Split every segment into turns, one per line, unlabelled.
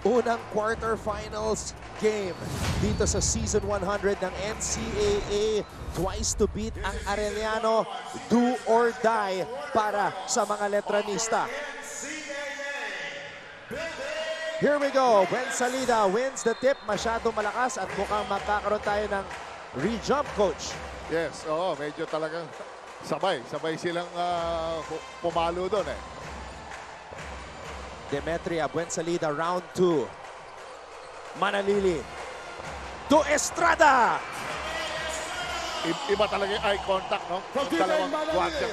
unang quarterfinals game dito sa Season 100 ng NCAA. Twice to beat ang Arellano. Do or die para sa mga Letranista. Here we go. Gwen Salida wins the tip. Masyadong malakas at mukhang magkakaroon tayo ng re-jump, coach.
Yes, oo, medyo talagang sabay silang pumalo doon eh.
Demetria Buensalida, round 2. Manalili to Estrada.
Iba talaga yung eye contact, no? Ang dalawang guardia.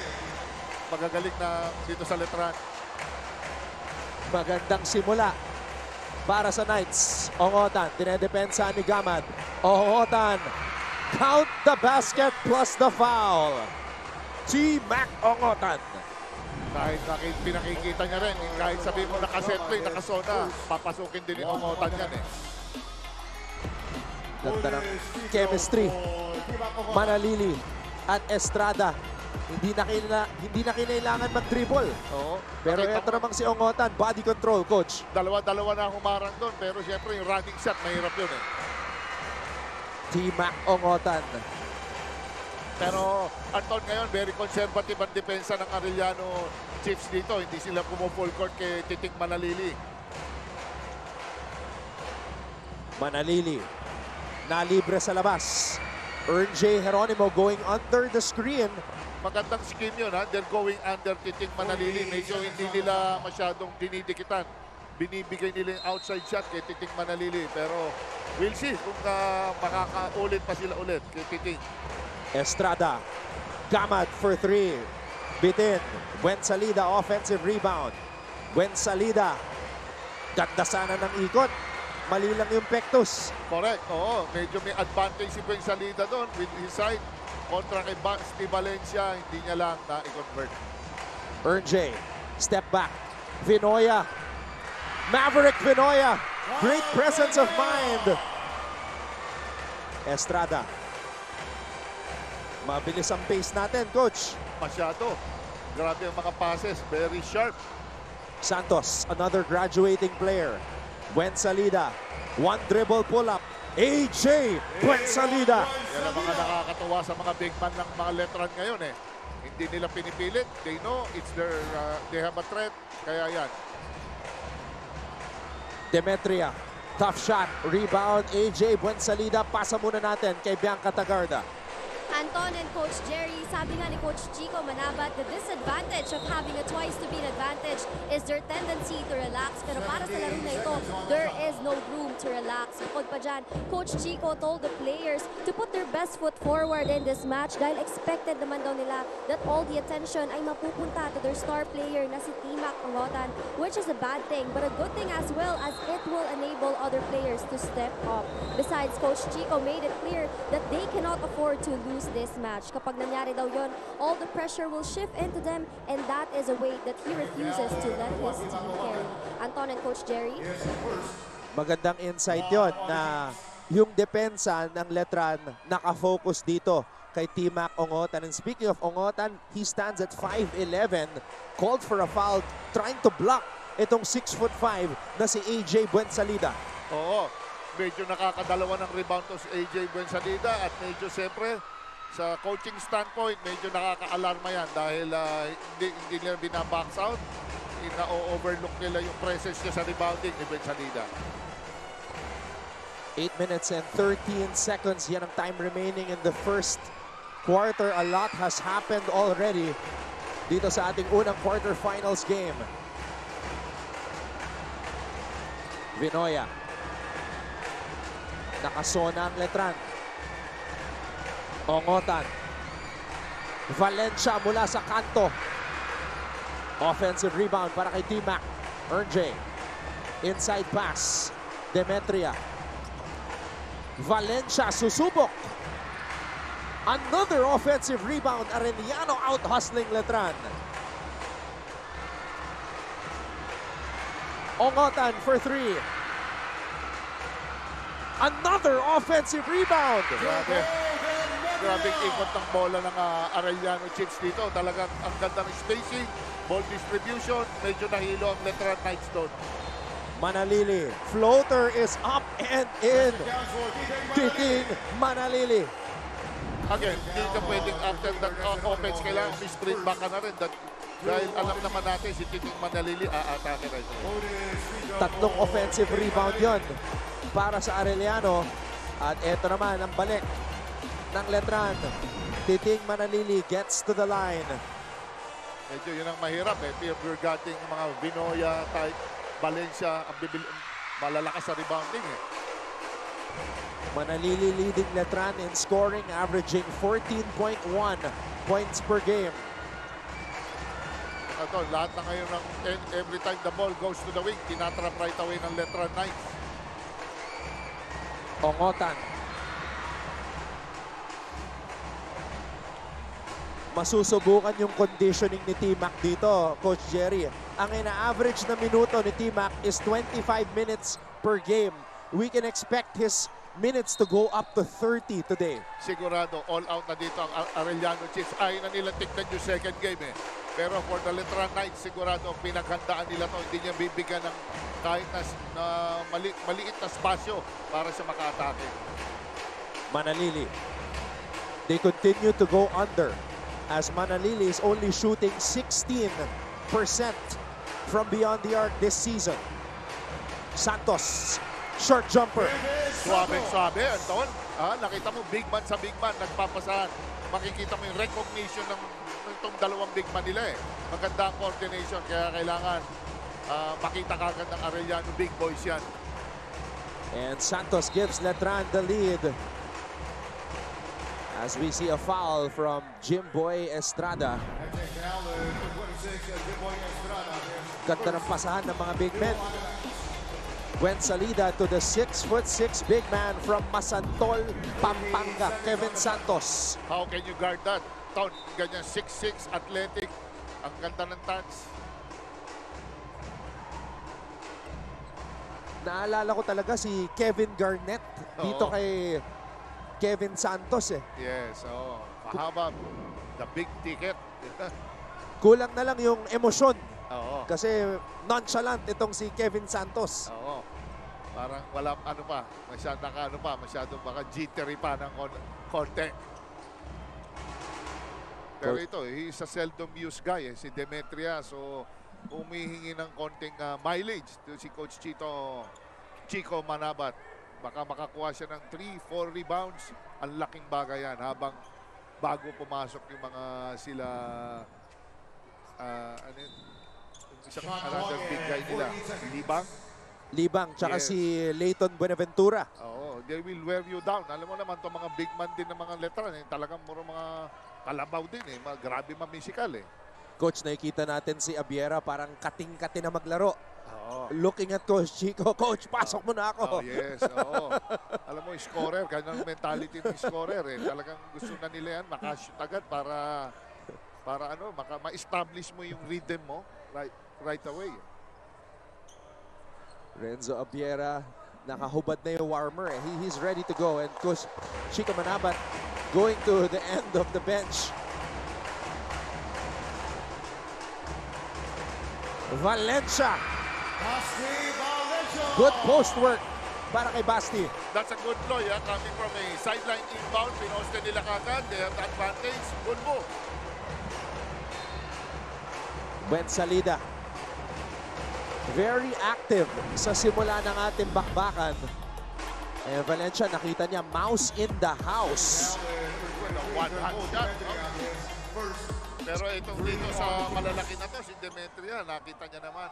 Magagaling na dito sa Letran.
Magandang simula para sa Knights. Ongotan, dinedepensa ni Gamad. Ongotan, count the basket plus the foul. T-Mac Ongotan.
Kahit pinakikita niya rin, kahit sabihin mo nakaset play, nakasona, papasukin din yung Ongotan yan eh.
Ganda ng chemistry. Manalili at Estrada. Hindi na kinailangan mag-dribble.
Oo.
Pero ito namang si Ongotan, body control, coach.
Dalawa na humarang doon, pero siyempre yung running shot, mahirap yun eh.
T-Mac Ongotan.
Pero Anton ngayon, very conservative ang depensa ng Arellano Chiefs dito. Hindi sila full court kay Titing Manalili.
Manalili, nalibre sa labas. Ern J. Geronimo going under the screen.
Magandang scheme yun, ha? They're going under Titing Manalili. Medyo hindi nila masyadong dinidikitan. Binibigay nila yung outside shot kay Titing Manalili. Pero we'll see kung makakaulit pa sila ulit kay Titing.
Estrada, Gamad for 3. Bitin, Buensalida offensive rebound. Buensalida, ganda sana ng ikot. Mali lang yung pectus.
Correct, oo. Medyo may advantage si Buensalida doon with his side. Kontra kay Steve Valencia, hindi niya lang na-convert.
Ern J, step back. Vinoya, Maverick Vinoya. Great presence of mind. Estrada. Mabilis ang pace natin, coach.
Masyado. Grabe ang mga passes. Very sharp.
Santos, another graduating player. Buensalida, one dribble pull-up. AJ Buensalida.
Yan ang mga nakakatuwa sa mga big man ng mga Letran ngayon eh. Hindi nila pinipilit. They know it's their, they have a threat. Kaya yan.
Demetria, tough shot, rebound. AJ Buensalida, pasa muna natin kay Bianca Tagarda.
Anton and Coach Jerry, sabi nga ni Coach Chico Manabat, the disadvantage of having a twice-to-beat advantage is their tendency to relax. Pero para sa laro na ito, there is no room to relax. Bukod pa dyan, Coach Chico told the players to put their best foot forward in this match dahil expected naman daw nila that all the attention ay mapupunta to their star player na si T-Mac Ongotan, which is a bad thing, but a good thing as well as it will enable other players to step up. Besides, Coach Chico made it clear that they cannot afford to lose this match. Kapag nangyari daw yon, all the pressure will shift into them and that is a weight that he refuses to let his team carry. Anton and Coach Jerry.
Magandang insight yon na yung depensa ng Letran nakafocus dito kay T-Mac Ongotan. And speaking of Ongotan, he stands at 5'11", called for a foul, trying to block itong 6'5" na si AJ Buensalida.
Oo. Medyo nakakadalawa ng rebound to si AJ Buensalida at medyo siyempre sa coaching standpoint, medyo nakaka-alarma yan dahil hindi nila binabox out. Na-overlook nila yung presence niya sa rebounding ni Buensalida.
8 minutes and 13 seconds. Yan ang time remaining in the first quarter. A lot has happened already dito sa ating unang quarterfinals game. Vinoya. Nakasona ang Letran. Ongotan. Valencia mula sa kanto. Offensive rebound para kay T-Mac. Ern J. Inside pass. Demetria. Valencia susubok. Another offensive rebound. Arellano out-hustling Letran. Ongotan for 3. Another offensive rebound.
Grabing ikot ng bola ng Arellano Chiefs dito. Talagang ang ganda ng spacing, ball distribution, medyo nahilo ang Letran Knights doon.
Manalili. Floater is up and in. Titing Manalili.
Again, hindi ka pwedeng after that offense, kailangan may sprint back ka na rin. Dahil alam naman natin, si Titing Manalili aatake rin.
Tatlong offensive rebound yon para sa Arellano. At eto naman ang balik ng Letran. Titing Manalili gets to the line.
Medyo yun ang mahirap eh. You're getting mga Vinoya type, Valencia, ang malalakas sa rebounding eh.
Manalili leading Letran in scoring, averaging 14.1 points per game.
Ito, lahat na ngayon ng every time the ball goes to the wing, tinatrap right away ng Letran Knights.
Ongotan. Masusubukan yung conditioning ni T-Mac dito, Coach Jerry. Ang ina-average na minuto ni T-Mac is 25 minutes per game. We can expect his minutes to go up to 30 today.
Sigurado, all out na dito ang Arellano Chiefs. Ayaw na nilang tignan yung second game eh. Pero for the Letran Knights, sigurado pinaghandaan nila to. Hindi niya bibigyan ng kahit na maliit na spasyo para sa maka-atake.
Manalili. They continue to go under as Manalili is only shooting 16% from beyond the arc this season. Santos, short jumper.
Suabe, Anton. Nakita mo, big man sa big man, nagpapasahan. Makikita mo yung recognition ng itong dalawang big man nila eh. Maganda ang coordination, kaya kailangan makita kagad ng Arellano big boys yan.
And Santos gives Letran the lead. As we see a foul from Jimboy Estrada. Ganda ng pasahan ng mga big men. Gwen Salida to the 6'6" big man from Masantol, Pampanga, Kevin Santos.
How can you guard that? Ton, ganyan 6'6", athletic. Ang ganda ng touch.
Naalala ko talaga si Kevin Garnett dito
Oo.
kay Kevin Santos eh.
Yes, oo. Mahaba. The big ticket.
Kulang na lang yung emosyon
Oo.
kasi nonchalant itong si Kevin Santos.
Oo. Parang wala masyadong baka jittery pa ng konti. Pero ito, he's a seldom used guy si Demetria. So, humihingi ng konting mileage to si Coach Chico Manabat. Baka makakuha siya ng 3-4 rebounds. Ang laking bagay yan habang bago pumasok yung mga sila isang another big guy nila.
Libang, tsaka
Yes.
si Leighton Buenaventura.
Oo, they will wear you down. Alam mo naman itong mga big man din ng mga Letran. Talagang muro mga kalabaw din grabe mamisikal eh.
Coach, nakikita natin si Abiera parang kating-kati na maglaro.
Oo.
Looking at Coach Chico, Coach, pasok mo na ako.
Oh, yes, oo. Alam mo, scorer, ganyan ang mentality ng scorer eh. Talagang gusto na nila yan, makashoot agad para ma-establish mo yung rhythm mo right away.
Renzo Abiera, nakahubad na yung warmer. He's ready to go. And Coach Chico Manabat going to the end of the bench. Valencia. Good post work para kay Basti.
That's a good play, coming from a sideline inbound. Pinoste nila kagad. They have the advantage. Good move.
Gwen Salida. Very active sa simula ng ating bakbakan. And Valencia, nakita niya, mouse in the house.
One-hand shot. Pero itong dito sa malalaki na to, si Demetria, nakita niya naman.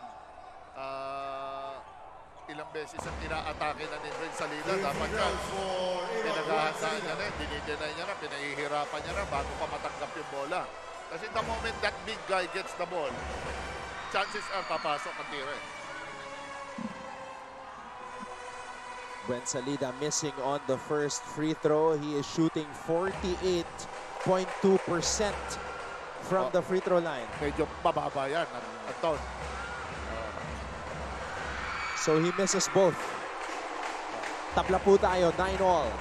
Ilang beses ang ina-atake na ni Gwen Salida. Dapat ka, pinaghahandaan niya na, dinideny niya na, pinahihirapan niya na bago pa matanggap yung bola. Kasi the moment that big guy gets the ball, chances are papasok ang tira.
Gwen Salida missing on the first free throw. He is shooting 48.2% from the free throw line.
Medyo mababa yan, Anton.
So he misses both. Tabla po tayo, 9-all.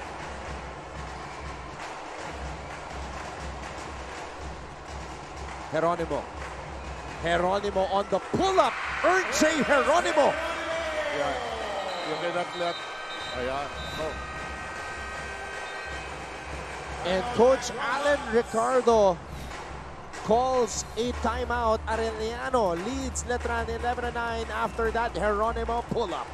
Geronimo on the pull-up. J. Geronimo
Yan. You cannot let... Ayan. Oh.
And Coach Alan Ricardo calls a timeout. Arellano leads Letran 11-9. After that, Geronimo pull up.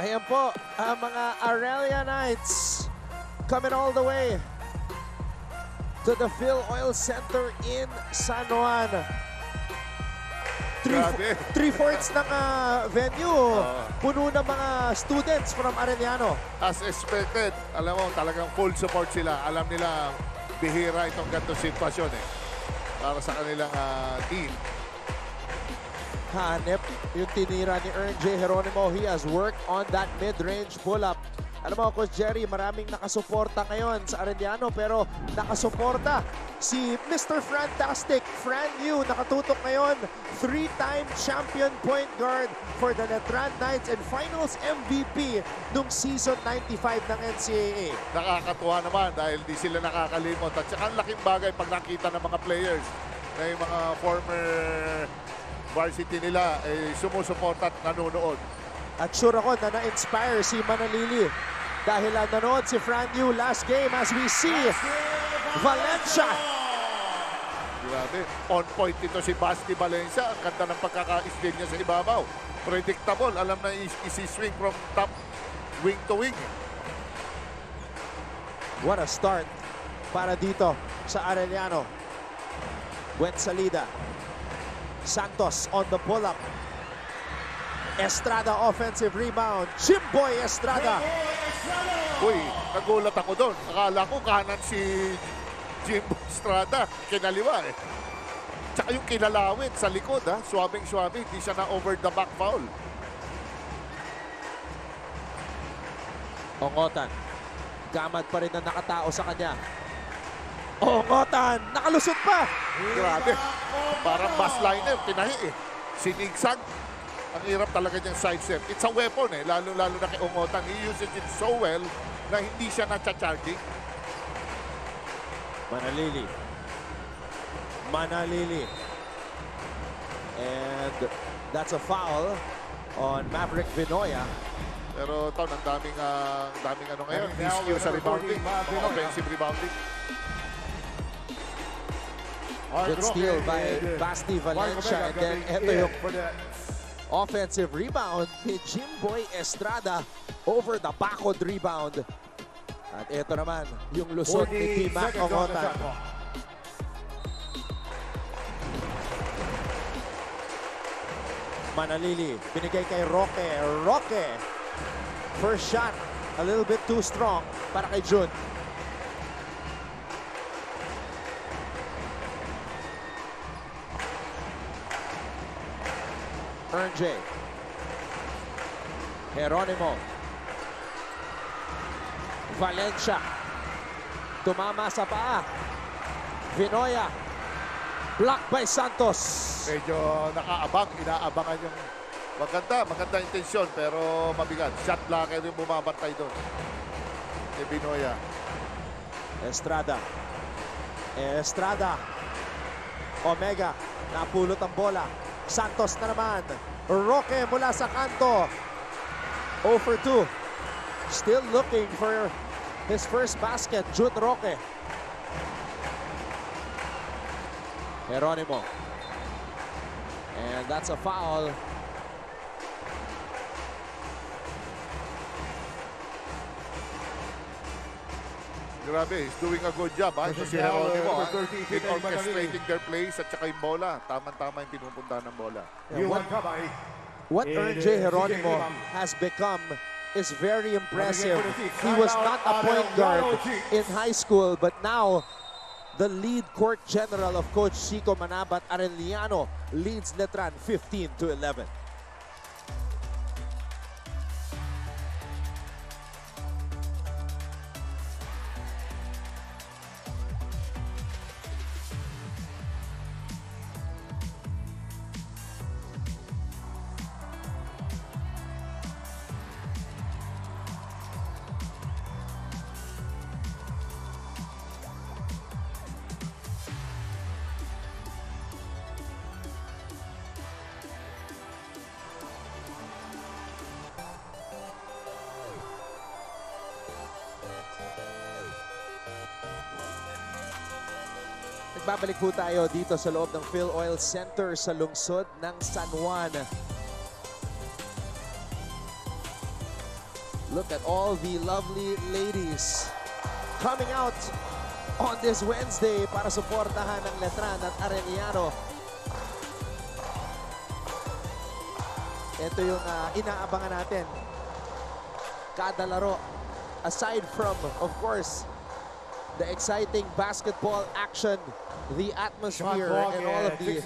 Ayan po, ang mga Aurelia Knights coming all the way to the Phil Oil Center in San Juan.
Grabe.
Three-fourths ng venue, puno ng mga students from Arellano.
As expected, alam mo, talagang full support sila. Alam nila, bihira itong ganitong sitwasyon eh. Para sa kanilang team.
Hanep yung tinira ni Ern J. Geronimo. He has worked on that mid-range pull-up. Alam mo, Coach Jerry, maraming nakasuporta ngayon sa Arellano, pero nakasuporta si Mr. Fantastic, Fran Yu, nakatutok ngayon. 3-time champion point guard for the Letran Knights and finals MVP nung season 95 ng NCAA.
Nakakatuwa naman dahil di sila nakakalimot. At saka ang laking bagay pag nakita ng mga players na yung mga former varsity nila ay sumusuporta at nanonood.
At sure ako na na-inspire si Manalili dahil nanonood si Fran Yu last game as we see Valencia.
Grabe. On point dito si Basti Valencia. Ang ganda ng pagkaka-steal niya sa ibabaw. Predictable. Alam na isi-swing from top wing to wing.
What a start para dito sa Arellano. Gwen Salida. Santos on the pull-up. Estrada offensive rebound. Jimboy Estrada.
Uy, nagulat ako doon. Akala ko kanan si Jimboy Estrada. Kinaliwa eh. Tsaka yung kinalawit sa likod ha. Swabing-swabe. Hindi siya na over the back foul.
Ongotan. Gamad pa rin na nakatao sa kanya. Ongotan. Nakalusot pa.
Grabe. Parang bus liner. Tinahi eh. Sinigsag. Ang hirap talaga niyang sidestep. It's a weapon eh. Lalo-lalo na kay Ongotan. He uses it so well na hindi siya na-charging.
Manalili. Manalili. And that's a foul on Maverick Vinoya.
Pero ito, ang daming ano ngayon. Issue sa rebounding. Offensive rebounding.
Good steal by Basti Valencia. And then ito yung offensive rebound ni Jimboy Estrada over the backward rebound. At ito naman yung lusot ni T-Mac Ongotan. Manalili, binigay kay Roque. Roque, first shot, a little bit too strong para kay Jun. Ern J. Geronimo. Valencia. Tumama sa paa. Vinoya. Blocked by Santos.
Medyo nakaabang, inaabangan yung maganda intensyon pero mabigat. Shot blocker yung bumabantay doon. Ni Vinoya.
Estrada. Estrada. Omega. Napulot ang bola. Santos na naman. Roque mula sa kanto. 0 for 2. Still looking for his first basket. Jun Roque. Geronimo. And that's a foul.
Grabe, he's doing a good job. Ito si Geronimo in orchestrating their plays at saka yung bola. Tama-tama yung pinupunta ng bola.
What Ern J. Geronimo has become is very impressive. He was not a point guard in high school, but now The lead court general of Coach Chico Manabat Arellano leads Letran 15-11. Nagbabalik po tayo dito sa loob ng Phil Oil Center sa lungsod ng San Juan. Look at all the lovely ladies coming out on this Wednesday para suportahan ng Letran at Arellano. Ito yung inaabangan natin. Kada laro, aside from, of course, the exciting basketball action, the atmosphere, and all of the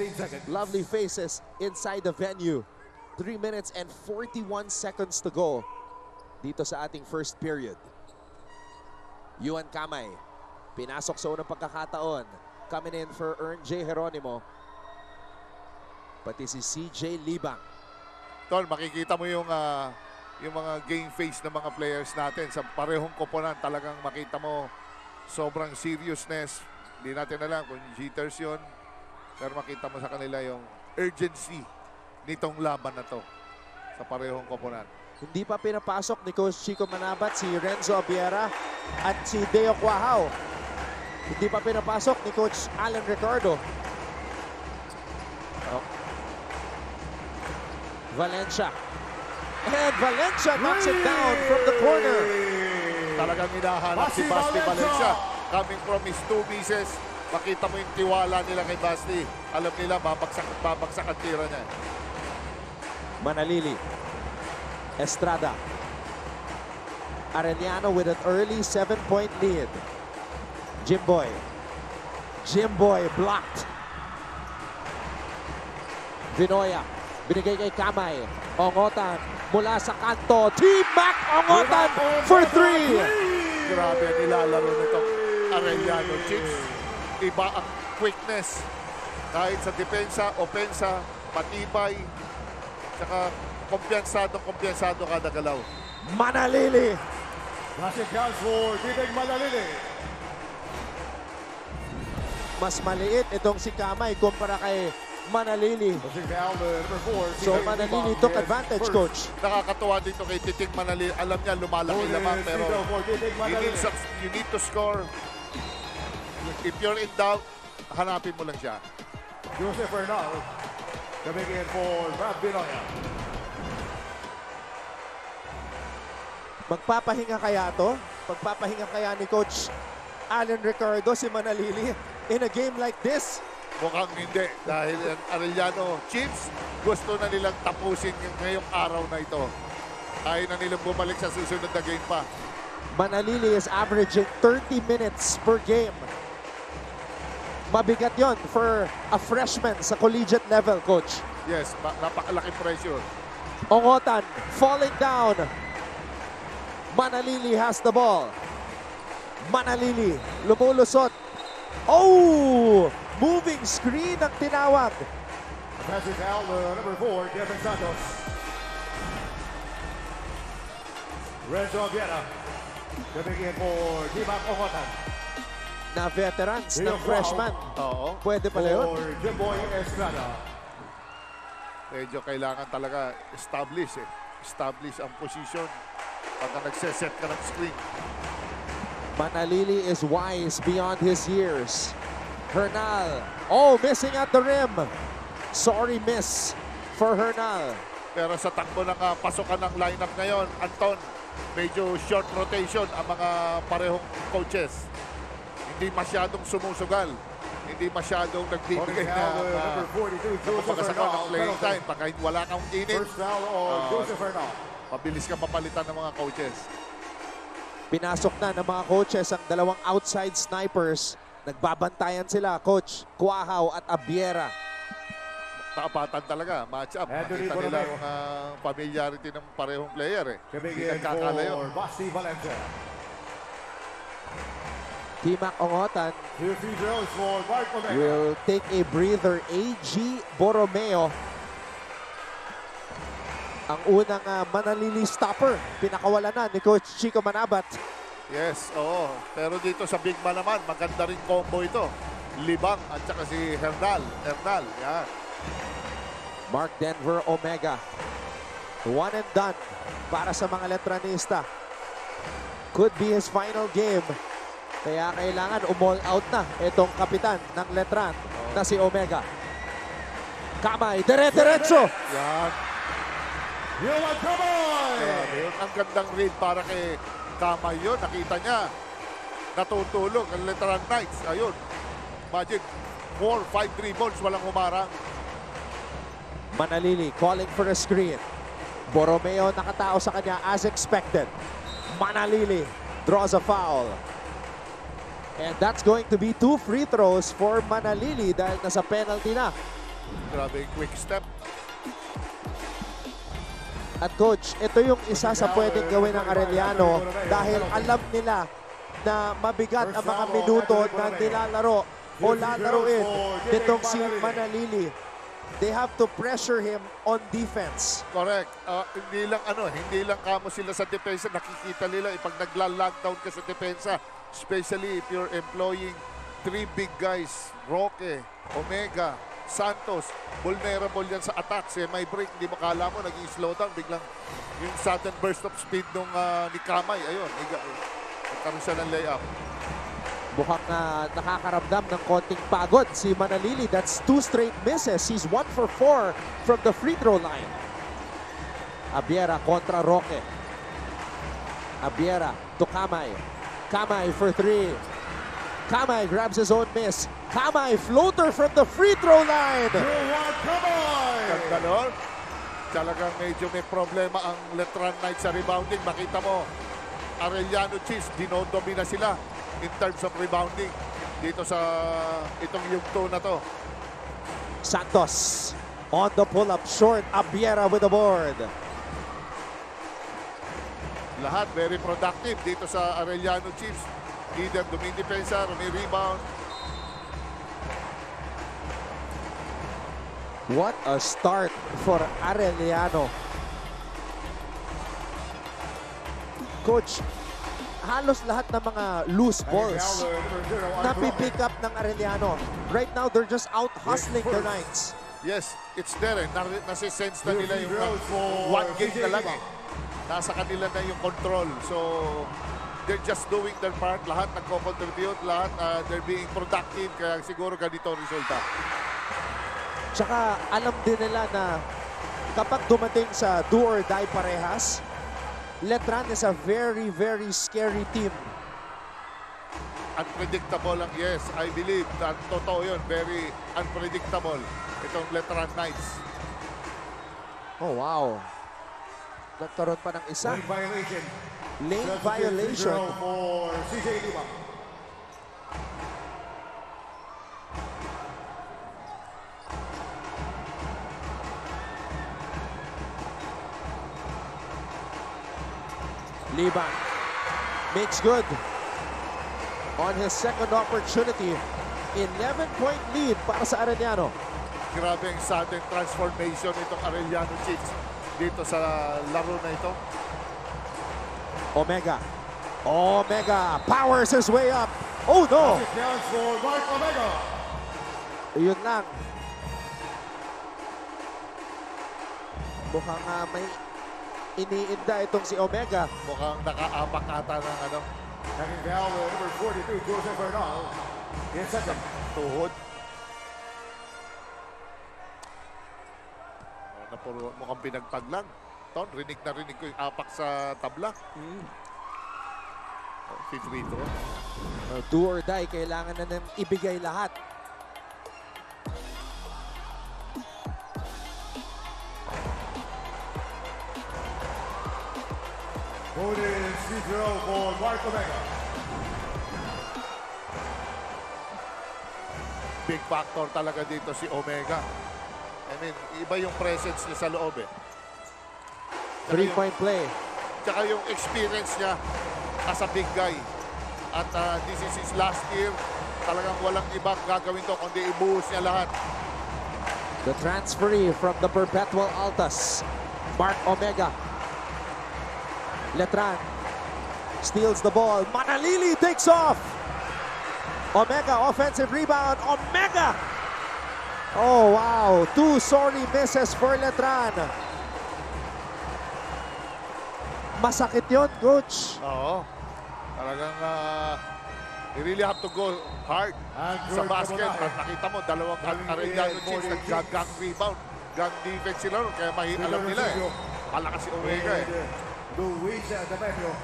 lovely faces inside the venue. 3 minutes and 41 seconds to go dito sa ating first period. Yuan Kamay, pinasok sa unang pagkakataon. Coming in for Ern J. Geronimo. Pati si CJ Libang.
Tol, makikita mo yung mga game face ng mga players natin sa parehong koponan. Talagang makita mo sobrang seriousness. Hindi natin alam kung jitters yun. Pero makita mo sa kanila yung urgency nitong laban na to sa parehong koponan.
Hindi pa pinapasok ni Coach Chico Manabat si Renzo Abiera at si Deo Quahao. Hindi pa pinapasok ni Coach Alan Ricardo. Valencia. And Valencia knocks it down from the corner.
Talagang hinahanap si Basti Valencia. Coming from his 2 misses, makita mo yung tiwala nila kay Basti. Alam nila, babagsak ang tira niya.
Manalili. Estrada. Arellano with an early 7-point lead. Jimboy. Jimboy blocked. Vinoya. Binigay kay Kamay. Ongotan mula sa kanto. Team Mac Ongotan for 3.
Grabe ang nilalaro nitong Arellano Chicks. Iba ang quickness. Kahit sa depensa, opensa, matibay, saka kumpiyansado kada galaw.
Manalili.
Basket count for Titig Manalili.
Mas maliit itong si Kamay kumpara kay Manalili. So Manalili took advantage, Coach.
Nakakatuwa dito kay Titig Manalili. Alam niya, lumalaki lamang, pero you need to score. If you're in doubt, hanapin mo lang siya.
Joseph Bernal coming in for Brad Binoya.
Magpapahinga kaya to? Pagpapahinga kaya ni Coach Alan Ricardo si Manalili in a game like this?
Mukhang hindi. Dahil ang Arellano Chiefs, gusto na nilang tapusin ngayong araw na ito. Ayaw na nilang bumalik sa susunod na game pa.
Manalili is averaging 30 minutes per game. Mabigat yon for a freshman sa collegiate level, Coach.
Yes, napakalaking pressure.
Ongotan falling down. Manalili has the ball. Manalili lumulusot. Oh! Moving screen ang tinawag.
Passing down number 4, Kevin Santos. Renzo Abiera coming in for Dimac Ongotan.
Na veterans ng freshman.
Oo.
Pwede pala yun.
For Jimboy Estrada.
Medyo kailangan talaga establish ang position pagka nagseset ka ng screen.
Manalili is wise beyond his years. Hernal. Oh, missing at the rim. Sorry miss for Hernal.
Pero sa takbo ng pasukan ng lineup ngayon, Anton, medyo short rotation ang mga parehong coaches. Hindi masyadong sumusugal. Hindi masyadong nagbibigay na mapapagasakan ng playing time. Pagka wala kang init,
First foul on Joseph Bernal.
mabilis ka papalitan ng mga coaches.
Pinasok na ng mga coaches ang dalawang outside snipers Nagbabantayan sila, Coach Cuajao at Abiera.
Taapatan talaga, match up.
Anthony
Nakita nila
Borromeo.
ang familiarity ng parehong player eh.
Coming
Hindi
in
nagkakalayo.
for Basti Valencia.
Timac Ongotan
2 free throws for Mark Omega.
will take a breather. AG Borromeo. Ang unang manalili stopper. Pinakawalan na ni Coach Chico Manabat.
Yes, oo. Pero dito sa big man naman, maganda rin combo ito. Libang at saka si Hernal. Hernal, yan.
Mark Denver Omega. One and done para sa mga Letranista. Could be his final game. Kaya kailangan umall out na itong kapitan ng Letran na si Omega. Kamay, dire-diretso.
Yan.
Yohan Kamay!
Grabe yun. Ang gandang read para kay Kamay yun. Nakita niya. Natutulog ang Letran Knights. Ayun. Magic. 4-5 dribbles. Walang humarang.
Manalili calling for a screen. Borromeo nakatao sa kanya as expected. Manalili draws a foul. And that's going to be 2 free throws for Manalili dahil nasa penalty na.
Grabe yung quick step.
At coach, ito yung isa sa pwedeng gawin ng Arellano dahil alam nila na mabigat ang mga minuto na nilalaro o lalaruin nitong si Manalili. They have to pressure him on defense.
Correct. Hindi lang kamo sila sa depensa. Nakikita nila pag nagla-lockdown ka sa depensa, especially if you're employing 3 big guys, Roque, Omega, Santos, vulnerable yan sa attack. May break, hindi mo kala mo, nag-slow down. Biglang yung sudden burst of speed nung ni Kamay, ayun, nagkaroon siya ng layup.
Mukhang nakakaramdam ng konting pagod si Manalili. That's 2 straight misses. He's 1 for 4 from the free throw line. Abiera kontra Roque. Abiera to Kamay. Kamay for 3. Kamay grabs his own miss. Kamay floater from the free throw line.
Yohan Kamay!
Ganda nun. Talagang medyo may problema ang Letran Knights sa rebounding. Makita mo, Arellano Chiefs, dinodomina sila in terms of rebounding dito sa itong yugto na to.
Santos on the pull-up short. Abiera with the board.
Lahat very productive dito sa Arellano Chiefs. Either dumidepensa, rebound.
What a start for Arellano. Coach, halos lahat ng mga loose balls napipick up ng Arellano. Right now, they're just out hustling the Knights.
Yes, it's there eh. Nasisense na nila yung one game na lang eh. Nasa kanila na yung control. So, they're just doing their part. Lahat nagko-contribute. Lahat they're being productive. Kaya siguro ganito ang resulta.
Tsaka alam din nila na kapag dumating sa do or die parehas, Letran is a very, very scary team.
Unpredictable lang, yes. I believe that totoo yun. Very unpredictable itong Letran Knights.
Oh, wow. Nagkaroon pa ng isa.
Lane violation.
Lane
Substitute
violation.
free throw for CJ Lima.
Liban makes good on his second opportunity. 11-point lead para sa Arellano.
Grabe ang sudden transformation itong Arellano Chiefs dito sa laro na ito.
Omega. Omega powers his way up. Oh no!
It counts for Mark Omega.
Yun lang. Mukhang may iniinda itong si Omega.
Mukhang nakaapak ata ng ano,
Having foul number 42, Joseph Bernal. In second.
tuhod. Mukhang pinagtag lang. Ton, rinig na rinig ko yung apak sa tabla. Fifth free throw.
Do or die, kailangan na nang ibigay lahat.
Bonus free throw for Mark Omega.
big factor talaga dito si Omega. I mean, iba yung presence niya sa loob eh. Tsaka yung-
3-point play.
Tsaka yung experience niya as a big guy. At this is his last year. Talagang walang ibang gagawin to kundi ibuhos niya lahat.
The transferee from the Perpetual Altas, Mark Omega. Letran steals the ball. Manalili takes off. Omega, offensive rebound. Omega! Oh, wow. 2 sorry misses for Letran. Masakit yun, coach.
Oo. Talagang you really have to go hard
And
sa
George
basket.
Cabanay.
At nakita mo, dalawang
Galing
Arellano
din,
Chiefs
40
nag-gang rebound. Gang defense sila ron. Kaya alam nila eh. Malakas si Omega eh.
Luis Dameno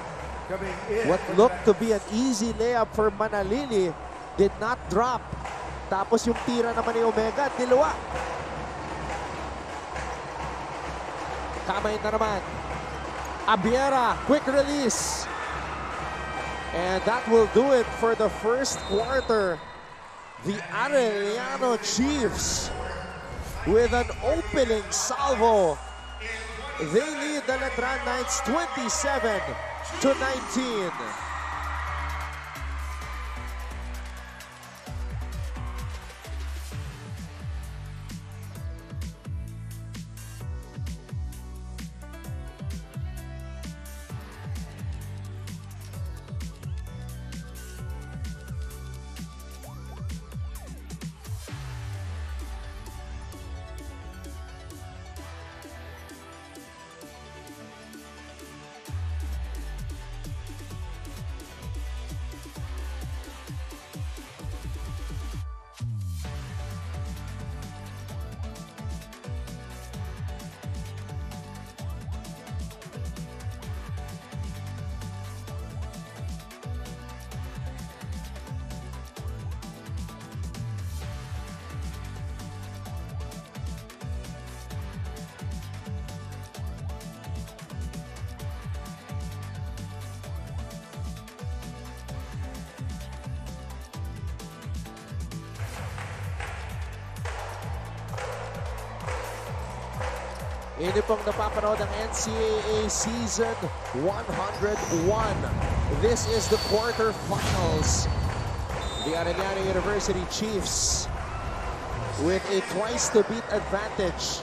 coming in.
What looked to be an easy layup for Manalili did not drop. Tapos yung tira naman ni Omega, diluwa. Kamay na naman. Abiera, quick release. And that will do it for the first quarter. The Arellano Chiefs with an opening salvo. They lead the Letran Knights 27-19. Ini pong napapanood ang NCAA Season 101. This is the quarterfinals. The Arellano University Chiefs with a twice-to-beat advantage.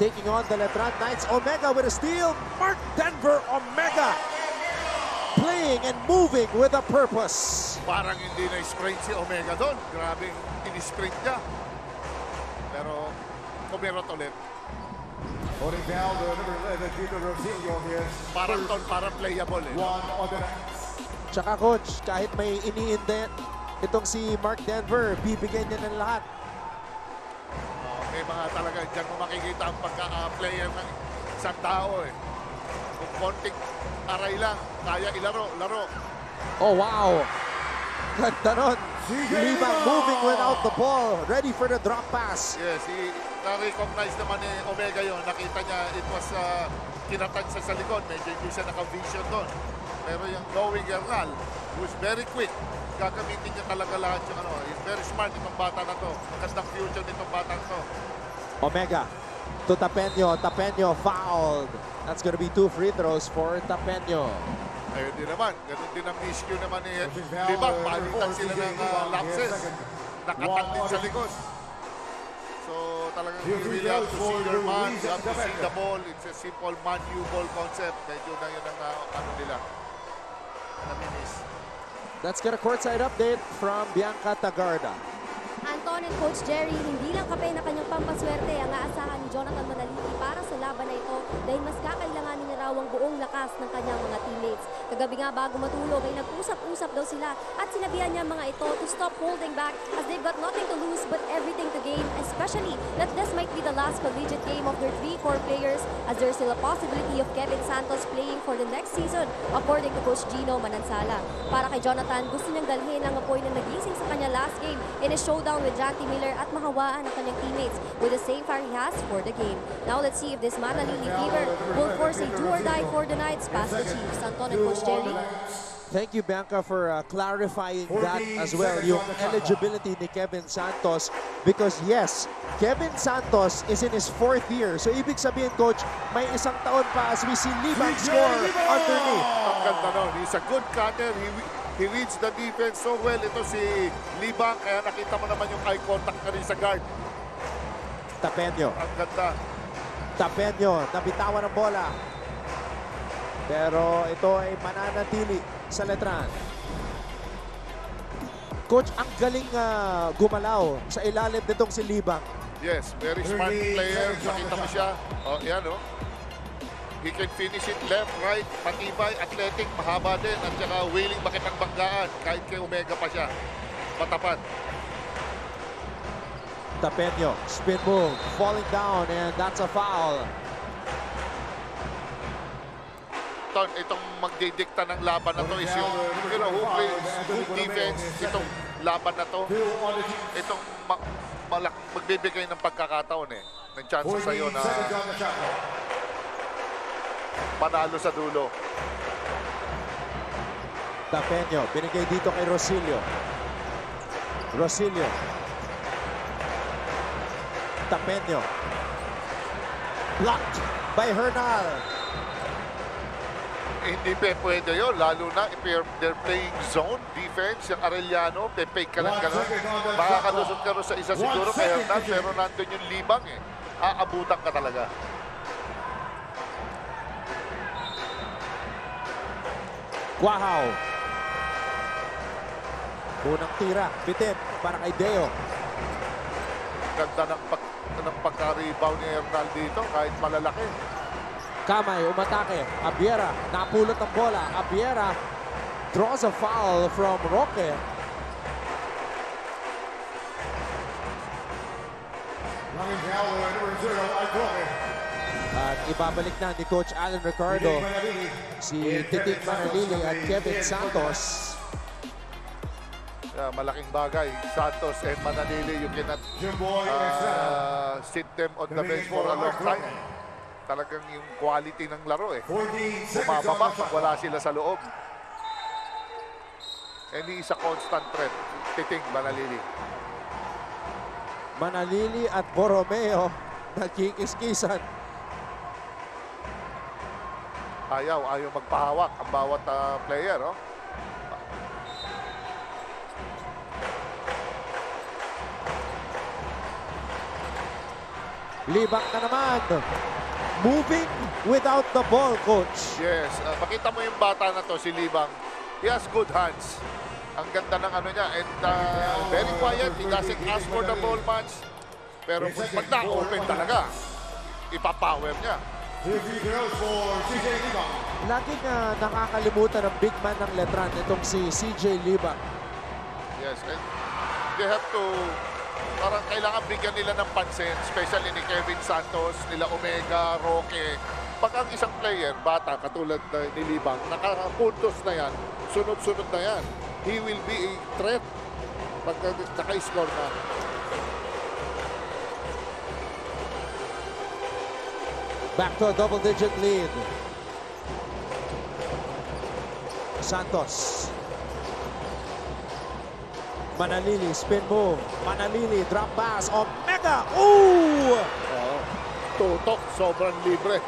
Taking on the Letran Knights. Omega with a steal. Mark Denver Omega playing and moving with a purpose.
Parang hindi na-sprint si Omega doon. Grabing in-sprint niya. Pero kumirot ulit.
Holding down the number 11, Tito Rosillo here.
Parang playable eh.
One on the next.
Tsaka coach, kahit may iniinde itong si Mark Denver, bibigyan niya ng lahat.
May mga talaga, dyan mo makikita ang pagka-player ng isang tao eh. Kung konting aray lang, kaya ilaro, laro.
Oh, wow. Ganda nun. Libang moving without the ball. Ready for the drop pass.
Yes, na-recognize naman ni Omega yon. Nakita niya, it was kinatag sa likod. Medyo hindi siya naka-vision doon. Pero yung Noe Gernal, who's very quick, gagamitin niya talaga lahat yung ano. He's very smart itong bata na to. Magandang future nitong bata na to.
Omega to Tapeño. Tapeño fouled. That's gonna be 2 free throws for Tapeño.
Ayun din naman. Ganun din ang miscue naman ni Libang. Palitan sila ng lapses. Nakatag din sa likod. So talagang you really have to see your man. You have to see the ball. It's a simple man-u ball concept. Medyo na yun ang ano nila. Namimiss.
Let's get a courtside update from Bianca Tagarda.
Anton and Coach Jerry, hindi lang kape na kanyang pampaswerte ang aasahan ni Jonathan Manalili para sa laban na ito dahil mas kakailanganin niya raw ang buong lakas ng kanyang mga teammates. Kagabi nga bago matulog ay nag-usap-usap daw sila at sinabihan niya mga ito to stop holding back as they've got nothing to lose but everything to gain, especially that this might be the last collegiate game of their 3 core players as there's still a possibility of Kevin Santos playing for the next season according to Coach Gino Manansala. Para kay Jonathan, gusto niyang dalhin ang apoy na nagising sa kanya last game in a showdown with Janty Miller at mahawaan ang kanyang teammates with the same fire he has for the game. Now let's see if this Manalili fever will force a do or die for the Knights past the Chiefs. Anton and Coach Jerry.
Thank you, Bianca, for clarifying that as well, yung eligibility ni Kevin Santos. Because yes, Kevin Santos is in his 4th year. So ibig sabihin, Coach, may isang taon pa as we see Libang score underneath.
Ang ganda nun. He's a good cutter. He reads the defense so well. Ito si Libang. Kaya nakita mo naman yung eye contact na rin sa guard.
Tapenyo.
Ang ganda.
Tapenyo, nabitawan ng bola. Pero ito ay mananatili sa Letran. Coach, ang galing gumalaw sa ilalim nitong si Libang.
Yes, very smart player. Nakita mo siya. Oh, yan, oh. He can finish it left, right, matibay, athletic, mahaba din, at saka willing makipagbanggaan kahit kay Omega pa siya. Matapat.
Tapenyo, spin move, falling down, and that's a foul.
Itong magdidikta ng laban na to is yung who plays good defense, itong laban na to, itong magbibigay ng pagkakataon ng chance sa'yo na panalo sa dulo.
Tapenyo, binigay dito kay Rosilio. Rosilio. Tapenyo. Blocked by Hernal.
Hindi pwede yun, lalo na if they're playing zone defense, yung Arellano, fake ka lang gano'n. Makakalusot ka rin sa isa siguro kay Hernal, pero nandun yung Libang Aabutan ka talaga.
Quahaw. Unang tira, bitin para kay Deo.
Ganda ng pagka-rebound ni Hernal dito, kahit malalaki.
Kamay, umatake. Abiera, napulot ang bola. Abiera draws a foul from Roque. At ibabalik na ni Coach Alan Ricardo si Titing Manalili at Kevin Santos.
Malaking bagay. Santos and Manalili, you cannot sit them on the bench for a long time. Talagang yung quality ng laro bumababa pag wala sila sa loob. And he is a constant threat. Titing Manalili.
Manalili at Borromeo nagkikiskisan.
Ayaw magpahawak ang bawat player.
Libang na naman. Moving without the ball, Coach.
Yes, makita mo yung bata na to, si Libang. He has good hands. Ang ganda ng ano niya. And very quiet. He doesn't ask for the ball much. Pero pag na-open talaga, ipapower niya.
Laging nakakalimutan ng big man ng Letran itong si CJ Libang.
Yes, and they have to, parang kailangan bigyan nila ng pansin, especially ni Kevin Santos, nila Omega, Roque. Pag ang isang player, bata, katulad ni Libang, nakapuntos na yan, sunod-sunod na yan, he will be a threat pag naka-score na.
Back to a double-digit lead. Santos. Manalili, spin move. Manalili, drop pass. Omega! Ooh!
Tutok, sobrang libre.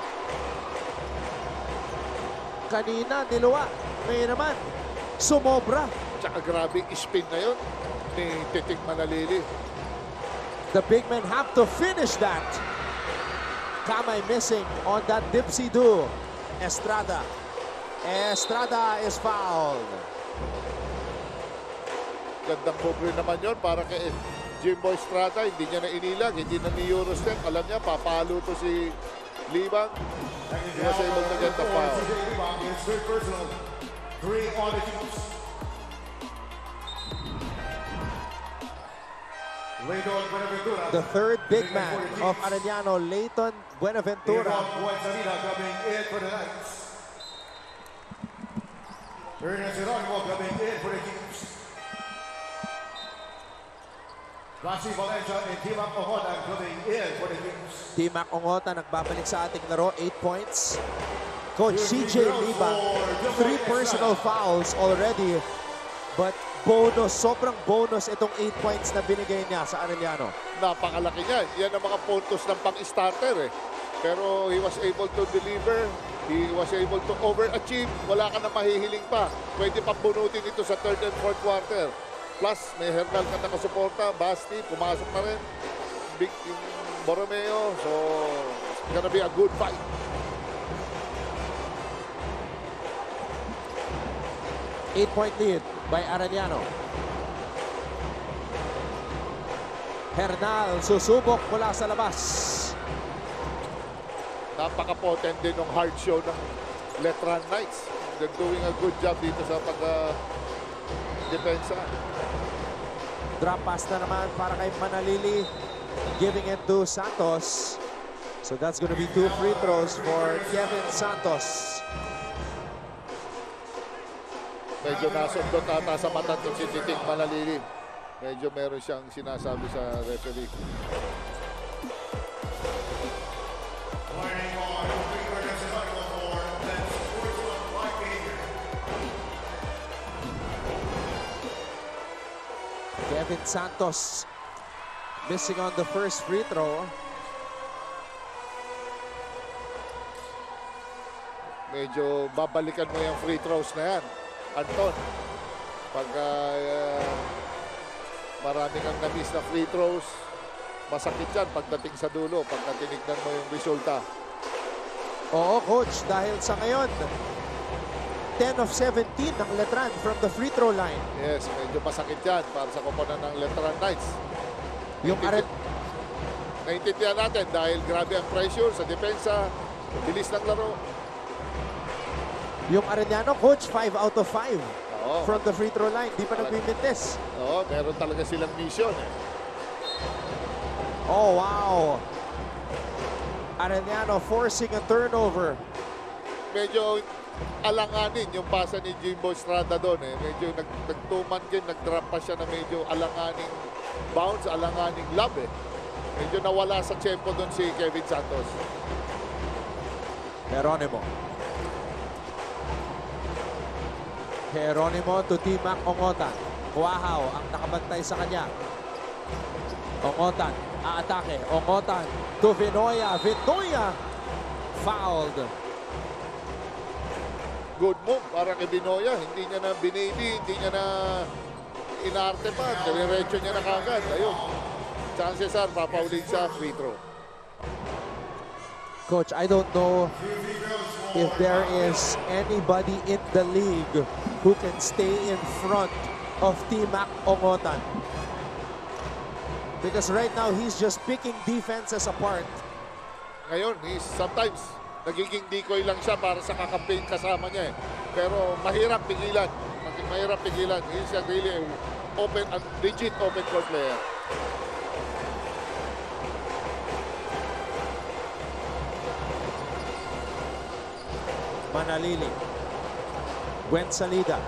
Kanina, niluwa. Ngayon naman, sumobra.
Tsaka grabe spin na yun ni Titing Manalili.
The big men have to finish that. Kamay missing on that dipsy-do. Estrada. Estrada is fouled.
Gandang move rin naman yun para kay Jimboy Estrada. Hindi niya na inilag, hindi na ni Eurostep. Alam niya, papalo to si Libang. He was able to get the foul.
The third big man of Arellano, Leighton Buenaventura. Timac Ongota nagbabalik sa ating laro, 8 points. Coach CJ Liba, 3 personal fouls already. But bonus, sobrang bonus itong 8 points na binigay niya sa Arellano.
Napakalaki niya. Yan ang mga puntos ng pang-starter eh. Pero he was able to deliver. He was able to overachieve. Wala ka na mahihiling pa. Pwede pang bunutin ito sa third and fourth quarter. Plus, may Hernal ka nakasuporta. Basti, pumasok na rin. Big yung Borromeo. So, it's gonna be a good fight.
Eight-point lead by Arellano. Hernal susubok mula sa labas.
Napaka-potent din ng hard show ng Letran Knights. They're doing a good job dito sa pag-depensa.
Drop pass na naman para kay Manalili. Giving it to Santos. So that's going to be 2 free throws for Kevin Santos.
Medyo nasundot ata sa mata ng si Titing Manalili. Medyo meron siyang sinasabi sa referee.
Kevin Santos missing on the first free throw.
Medyo babalikan mo yung free throws na yan, Anton. Pag marami kang na-miss na free throws, masakit yan pagdating sa dulo, pag natinignan mo yung resulta.
Oo, coach, dahil sa ngayon 10 of 17 ng Letran from the free throw line.
Yes, medyo masakit yan para sa koponan ng Letran Knights.
Yung
Naintindihan natin dahil grabe ang pressure sa depensa, bilis ng laro.
Yung Arellano, coach, 5 out of 5
Oo.
from the free throw line. Di pa nagbimintes.
Oo, meron talaga silang mission eh.
Oh, wow. Arellano forcing a turnover.
Medyo alanganin yung pasa ni Jimbo Estrada doon eh. Medyo nagtuman din, nag-drop pa siya na medyo alanganing bounce, alanganing lob eh. Medyo nawala sa tempo doon si Kevin Santos.
Geronimo to T-Mac Ongotan. Kuahaw ang nakabantay sa kanya. Ongotan, aatake. Ongotan to Vinoya. Vinoya fouled.
Good move para kay Binoya. Hindi niya na binaby, hindi niya na inarte pa. Diretso niya na kagad. Ayun. Chances are, papaulin sa free throw.
Coach, I don't know if there is anybody in the league who can stay in front of T-Mac Ongotan. Because right now, he's just picking defenses apart.
Ngayon, sometimes nagiging decoy lang siya para sa kakamping kasama niya eh. Pero mahirap pigilan. Mahirap pigilan. He's a really open, a legit open court player.
Manalili. Gwen Salida.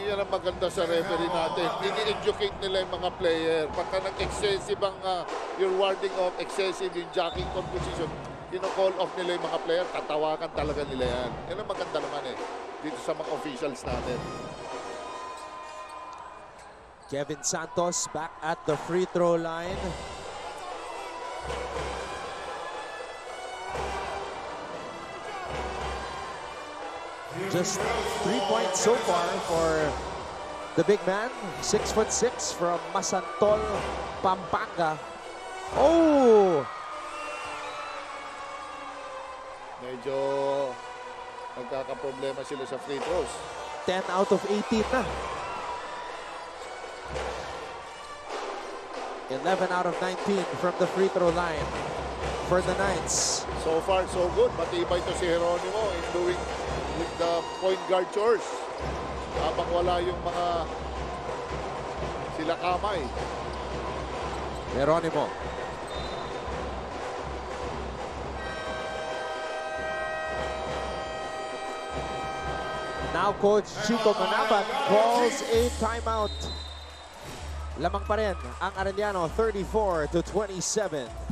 Yan ang maganda sa referee natin. Ini-educate nila yung mga player. Pagka nag-excessive ang yung warding off, excessive yung jacking composition, kino-call off nila yung mga player, tatawakan talaga nila yan. Yan ang maganda naman eh, dito sa mga officials natin.
Kevin Santos back at the free throw line. Just 3 points so far for the big man. 6'6" from Masantol, Pampanga. Oh!
Medyo nagkakaproblema sila sa free throws.
10 out of 18 na. 11 out of 19 from the free throw line for the Knights.
So far, so good. Matibay to si Geronimo in doing with the point guard chores. Habang wala yung mga sila kamay.
Geronimo. Now Coach Chico Manabat calls a timeout. Lamang pa rin ang Arellano, 34-27.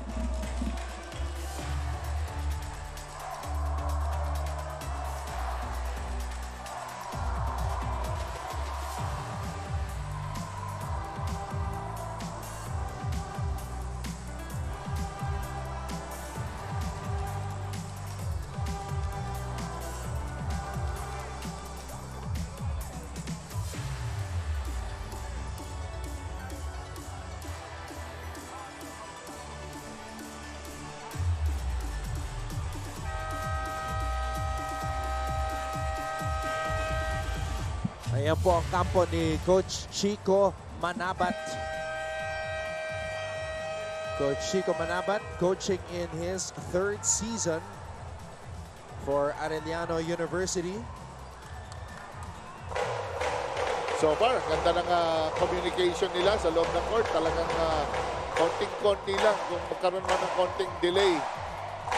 Ayan po ang kampo ni Coach Chico Manabat. Coach Chico Manabat coaching in his 3rd season for Arellano University.
So far, ganda ng communication nila sa loob ng court. Talagang konting-konti lang. Kung magkaroon man ng konting delay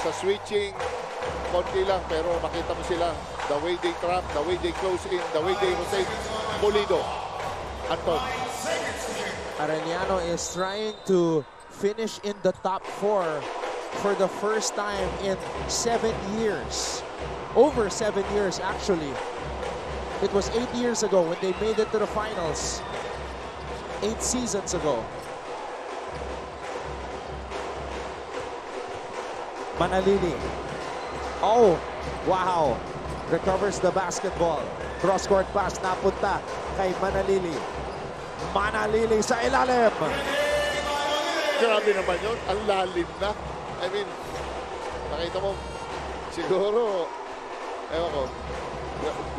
sa switching, konti lang. Pero makita mo sila, the way they trap, the way they close in, the way they rotate. Pulido. Anton.
Arellano is trying to finish in the top 4 for the first time in 7 years. Over 7 years, actually. It was 8 years ago when they made it to the finals. 8 seasons ago. Manalili. Oh, wow. Recovers the basketball. Cross-court pass napunta kay Manalili. Manalili sa ilalim.
Grabe naman yun. Ang lalim na. I mean, nakita mo, siguro, ewan ko,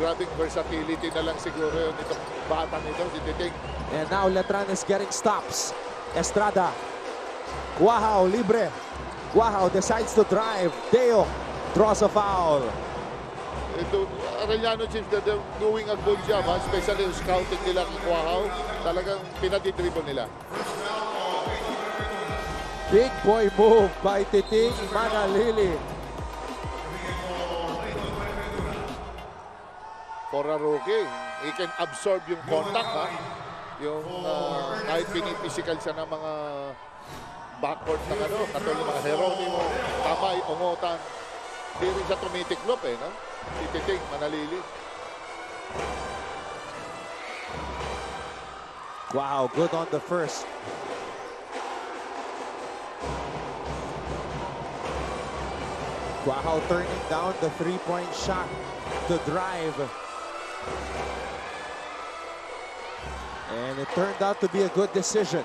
grabing versatility na lang siguro yun itong batang ito, si Titing.
And now Letran is getting stops. Estrada. Wow, libre. Wow, decides to drive. Deo draws a foul.
Ito, Arellano Chiefs, they're doing a good job, especially yung scouting nila kay Quahao. Talagang pinadidribble nila.
Big boy move by Titing Manalili.
For a rookie, he can absorb yung contact, ha? Yung kahit pinipisikal siya ng mga backcourt ng katulad ng mga Jeronimo, Kamay, Ongotan. Hindi rin siya tumitiklop, no? Si Titing Manalili.
Wow, good on the first. Wow, turning down the three-point shot to drive. And it turned out to be a good decision.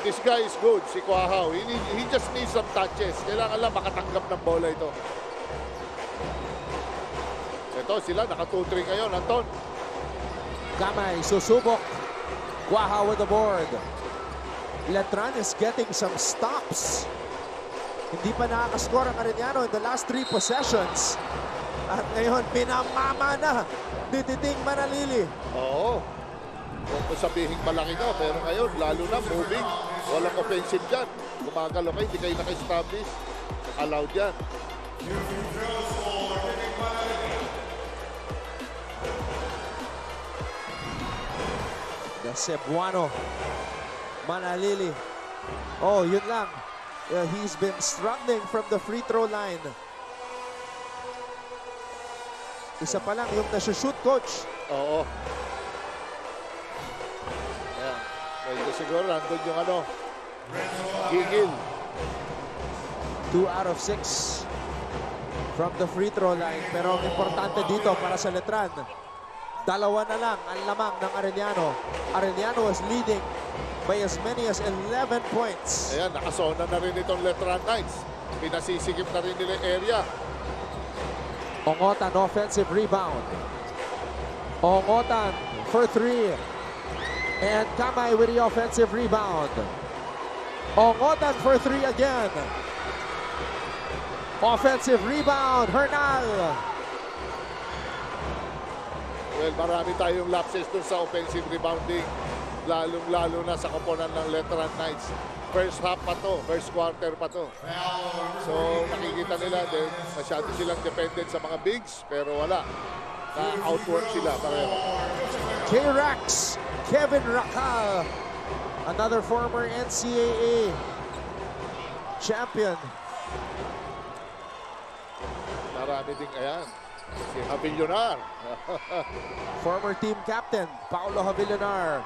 This guy is good, si Quahao. He just needs some touches. Kailangan lang makatanggap ng bola ito. Ito sila, naka 2-3 ngayon, Anton.
Kamay, susubok. Quahao with the board. Letran is getting some stops. Hindi pa nakakaskor ang Arellano in the last 3 possessions. At ngayon, pinamama na ni Titing Manalili.
Oo. Kung sabihin malaki ka, pero ngayon, lalo na moving. Walang offensive dyan. Gumagalaw kayo, hindi kayo naka-establish. Allowed yan.
The Cebuano. Manalili. Oh, yun lang. He's been struggling from the free throw line. Isa pa lang yung nasushoot, coach.
Oo. Ayan. Medyo siguro nandun yung gigil.
2 out of 6 from the free throw line. Pero ang importante dito para sa Letran, dalawa na lang ang lamang ng Arellano. Arellano was leading by as many as 11 points.
Ayan, nakasona na rin itong Letran Knights. Pinasisikip na rin nila yung area.
Ongotan offensive rebound. Ongotan for 3. And Kamay with the offensive rebound. Ongotan for 3 again. Offensive rebound, Hernal.
Well, marami tayong lapses dun sa offensive rebounding. Lalong-lalo na sa koponan ng Letran Knights. First half pa to, first quarter pa to. So, nakikita nila din, masyado silang dependent sa mga bigs, pero wala. Na-outwork sila pareho.
K-Rex, Kevin Racal, another former NCAA champion.
Marami ding ayan. Si Havillonar.
Former team captain, Paulo Havillonar.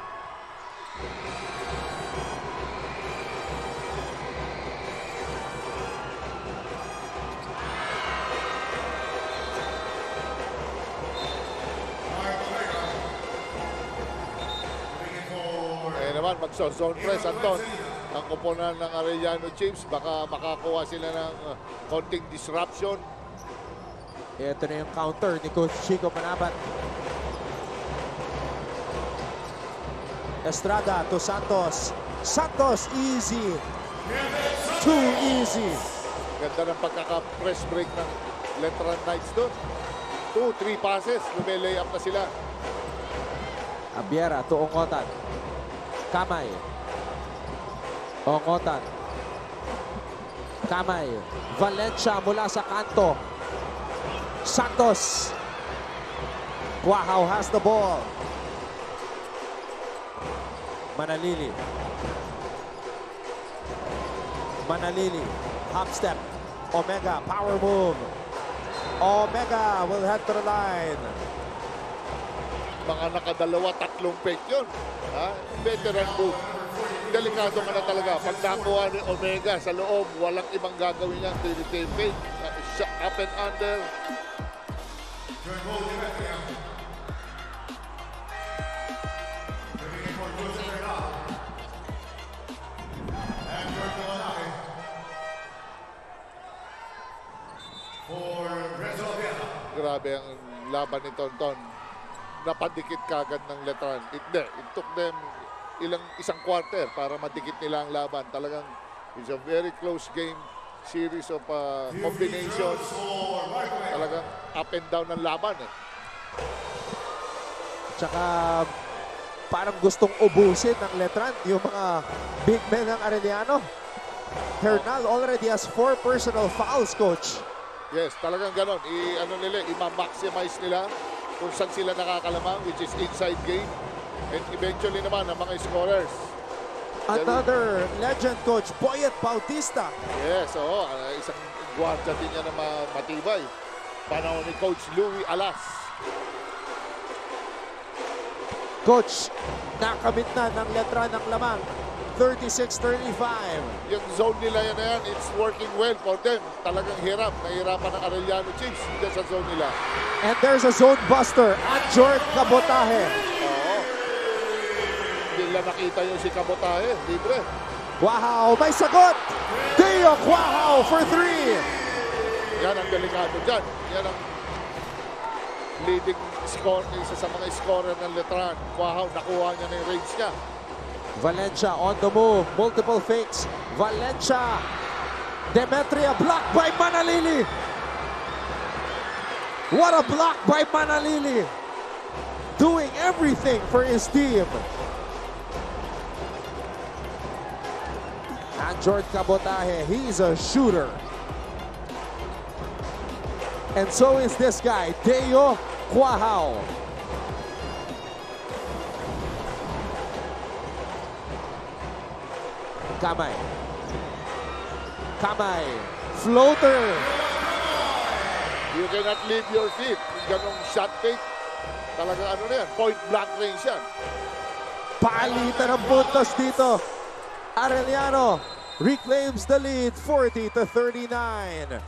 Naman magso-zone press, Anton. Ang koponan ng Arellano Chiefs, baka makakuha sila ng konting disruption.
Ito na yung counter ni Coach Chico Manabat. Estrada to Santos. Santos, easy. Too easy.
Ganda ng pagkaka-press break ng Letran Knights doon. 2-3 passes, lumilay up na sila.
Abiera to Ongotan. Kamay. Ongotan. Kamay. Valencia mula sa kanto. Santos. Quahao has the ball. Manalili. Manalili. Hop step. Omega. Power move. Omega will head to the line.
Mga nakadalawa, tatlong fake yun. Ha? Veteran move. Delikado ka na talaga. Pag nakuha ni Omega sa loob, walang ibang gagawin yan. Fake. Up and under. Grabe ang laban ni Tonton. Napadikit kagad ng Letran. It took them isang quarter para madikit nila ang laban. Talagang it's a very close game. Series of combinations. Talagang up and down ng laban.
Tsaka parang gustong ubusin ng Letran yung mga big men ng Arellano. Hernal already has 4 personal fouls, Coach.
Yes, talagang ganon. I-maximize nila kung saan sila nakakalamang, which is inside game. And eventually naman, ang mga scorers.
Another legend, Coach, Boyet Bautista.
Yes, oo. Isang guardia din niya na matibay. Panahon ni Coach Louie Alas.
Coach, nakamit na ng Letran ng lamang. 36-35.
Yung zone nila yan, it's working well for them. Talagang nahirapan ng Arellano Chiefs dyan sa zone nila.
And there's a zone buster, Anjort Cabotaje.
Oo. Hindi nila nakita yung si Cabotaje, libre.
Quahao, may sagot! Deo Quahao for 3.
Yan ang delikado dyan. Yan ang leading score, isa sa mga scorer ng Letran. Quahao, nakuha niya na yung range niya.
Valencia on the move, multiple fakes. Valencia, Demetria blocked by Manalili. What a block by Manalili. Doing everything for his team. Anjort Cabotaje, he's a shooter. And so is this guy, Deo Quahao. Kamay. Kamay. Floater.
You cannot leave your feet. Ganong shot fake. Talagang ano na yan, point blank range yan.
Palitan ng puntos dito. Arellano reclaims the lead 40-39.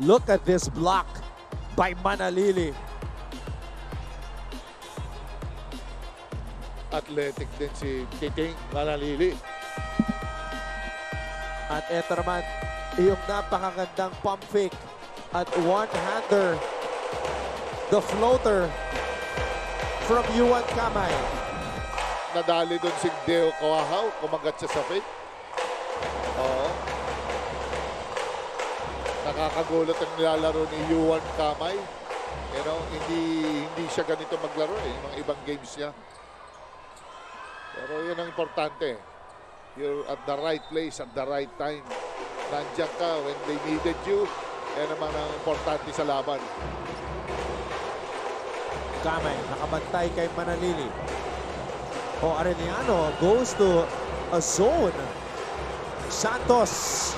Look at this block by Manalili.
Athletic din si Titing Manalili.
At eto naman, yung napakagandang pump fake at one-hander. The floater from Yuan Kamay.
Nadali doon si Deo Coahaw. Kumagat siya sa fake. Oo. Nakakagulat ang nilalaro ni Yuan Kamay. You know, hindi siya ganito maglaro eh. Yung mga ibang games niya. Pero yun ang importante. You're at the right place at the right time. Nandiyan ka when they needed you. Yan naman ang importante sa laban.
Kamay, nakabantay kay Manalili. O Arellano goes to a zone. Santos.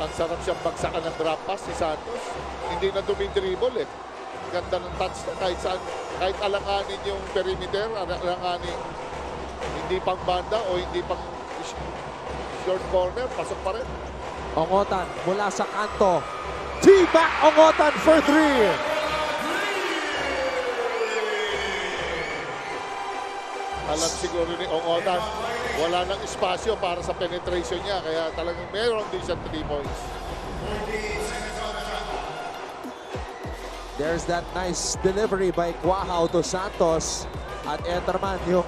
Ang sarap siyang bagsakan ng drop pass si Santos. Hindi na dumidribble eh. Ganda ng touch na kahit saan. Kahit alanganin yung perimeter, alanganin hindi pang banda o hindi pang short corner, pasok pa rin.
Ongotan mula sa kanto. T-back Ongotan for 3.
Alam siguro ni Ongotan, wala nang espasyo para sa penetration niya. Kaya talagang meron din siya 3 points.
There's that nice delivery by Cuajao to Santos. At eto naman yung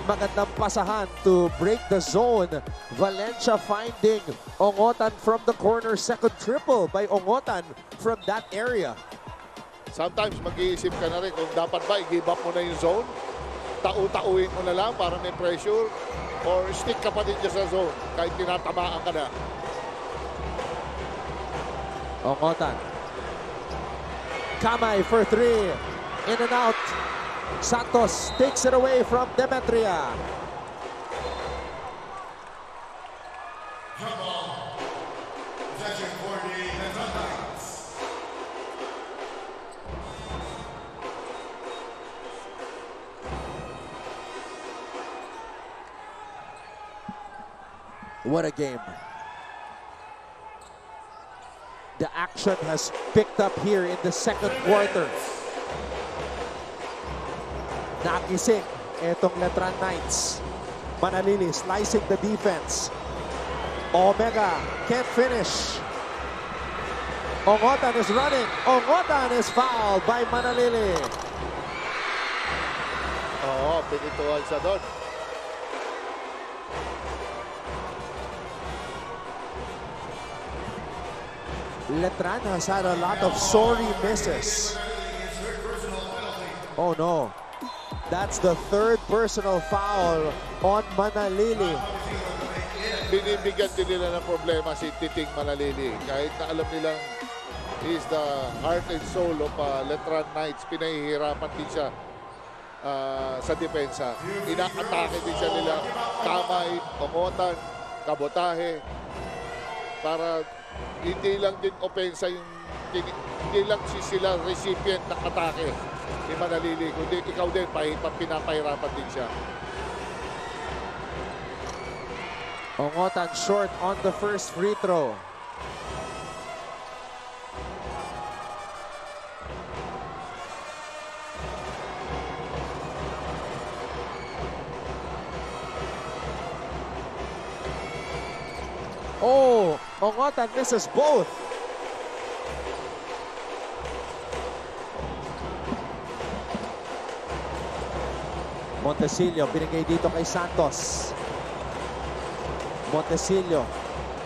magandang pasahan to break the zone. Valencia finding Ongotan from the corner. Second triple by Ongotan from that area.
Sometimes mag-iisip ka na rin kung dapat ba i-give up mo na yung zone. Tau-tauin mo na lang para may pressure. Or stick ka pa din dyan sa zone kahit tinatamaan ka na.
Ongotan. Kamay for 3. In and out. Santos takes it away from Demetria. What a game. The action has picked up here in the second quarter. Nagising etong Letran Knights. Manalili slicing the defense. Omega can't finish. Ongotan is running. Ongotan is fouled by Manalili.
Oo, pinituan siya doon.
Letran has had a lot of sorry misses. Oh no. That's the third personal foul on Manalili.
Binibigyan din nila ng problema si Titing Manalili. Kahit na alam nilang he's the heart and soul of Letran Knights, pinahihirapan din siya sa depensa. Ina-atake din siya nila Kamay, Ongotan, Kabotahe para hindi lang din opensa yung hindi lang sila recipient ng atake ni Manalili, kundi ikaw din pinapahirapan din siya.
Ongotan short on the first free throw. Oh, Ongotan misses both. Montesillo binigay dito kay Santos. Montesillo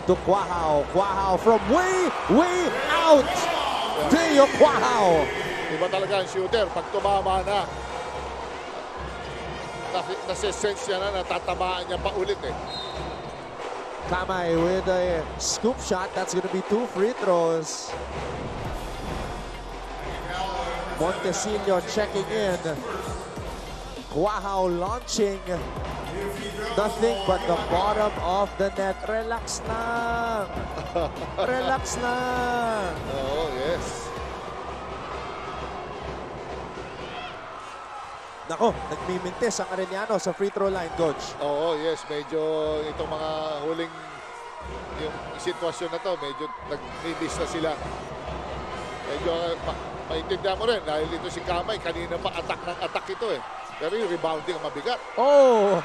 to Cuajao. Cuajao from way out. Deo Cuajao.
Iba talaga ang shooter. Pag tumama na, nasisense niya na natatamaan niya pa ulit eh.
Kamay with a scoop shot. That's going to be 2 free throws. Montesillo checking in. Cuajao launching. Nothing but the bottom of the net. Relax lang. Relax lang.
Oh, yes.
Nako, nagmimintis ang Arellano sa free throw line, Coach.
Oo, yes. Medyo itong mga huling yung sitwasyon na to, medyo nag-miss na sila. Medyo maintindihan mo rin dahil ito si Kamay, kanina pa attack ng attack ito eh. Pero yung rebounding ang mabigat.
Oh!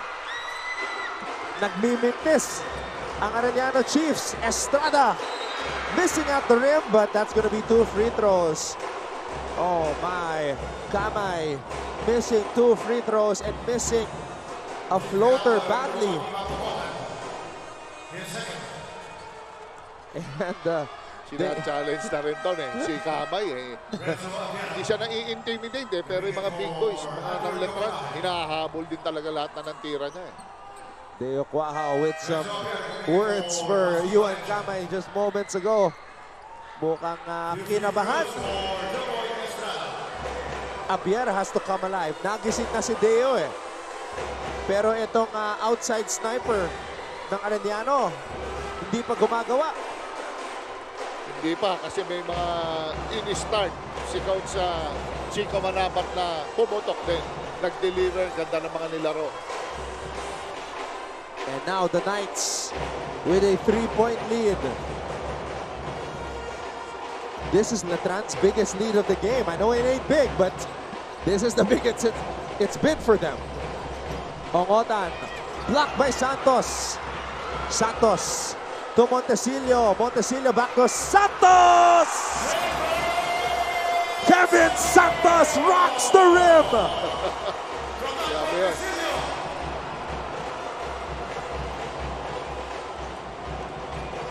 Nagmi-miss ang Arellano Chiefs. Estrada missing at the rim, but that's gonna be 2 free throws. Oh my, Kamay missing 2 free throws and missing a floater badly. And
Sina-challenge na rin doon si Kamay Hindi siya nai-intimidate pero yung mga big boys, mga ng Letran, hinahabol din talaga lahat na ng tira niya
Deo Quaha with some words for Yuan Kamay just moments ago. Mukhang kinabahan. Abiera has to come alive. Nagising na si Deo Pero itong outside sniper ng Arellano, hindi pa gumagawa.
Hindi pa kasi may mga in-start si Coach Chico Manabat na pumutok din. Nag-deliver, ganda ng mga nilaro.
And now the Knights with a 3-point lead. This is Letran's biggest lead of the game. I know it ain't big, but this is the biggest it's been for them. Ongotan, blocked by Santos. Santos to Montesillo. Montesillo back to Santos! Kevin Santos rocks the rim!
Grabe yun.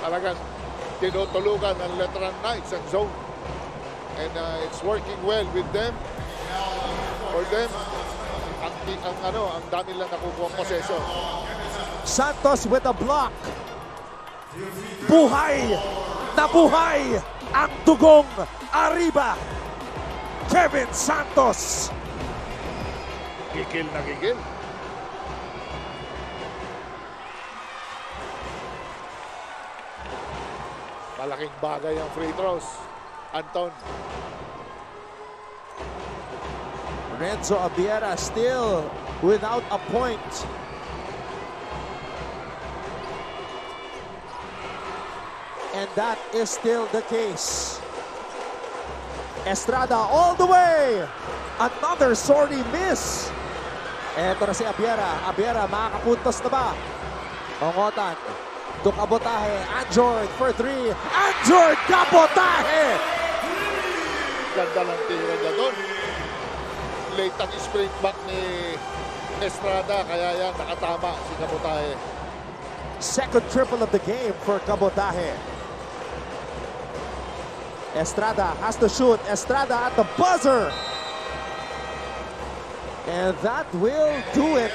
Talagang tinutulugan ng Letran Knights ang zone. And it's working well with them. For them, ang dami lang nakukuha ang possession.
Santos with a block. Buhay! Nabuhay ang dugong Arriba! Kevin Santos!
Gigil na gigil. Malaking bagay ang free throws. Anton.
Renzo Abiera still without a point. And that is still the case. Estrada all the way. Another sorry miss. Eto na si Abiera. Abiera, makakapuntos na ba? Ongotan. To Cabotaje. Anjord for 3. Anjord Cabotaje!
Ganda ng tira niya doon. Late ang sprint back ni Estrada. Kaya yan, nakatama si Cabotaje.
Second triple of the game for Cabotaje. Estrada has to shoot. Estrada at the buzzer. And that will do it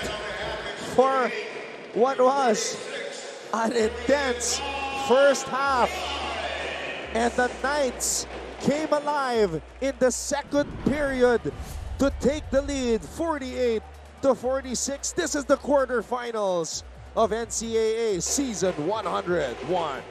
for what was an intense first half. And the Knights came alive in the second period to take the lead 48-46. This is the quarterfinals of NCAA Season 101.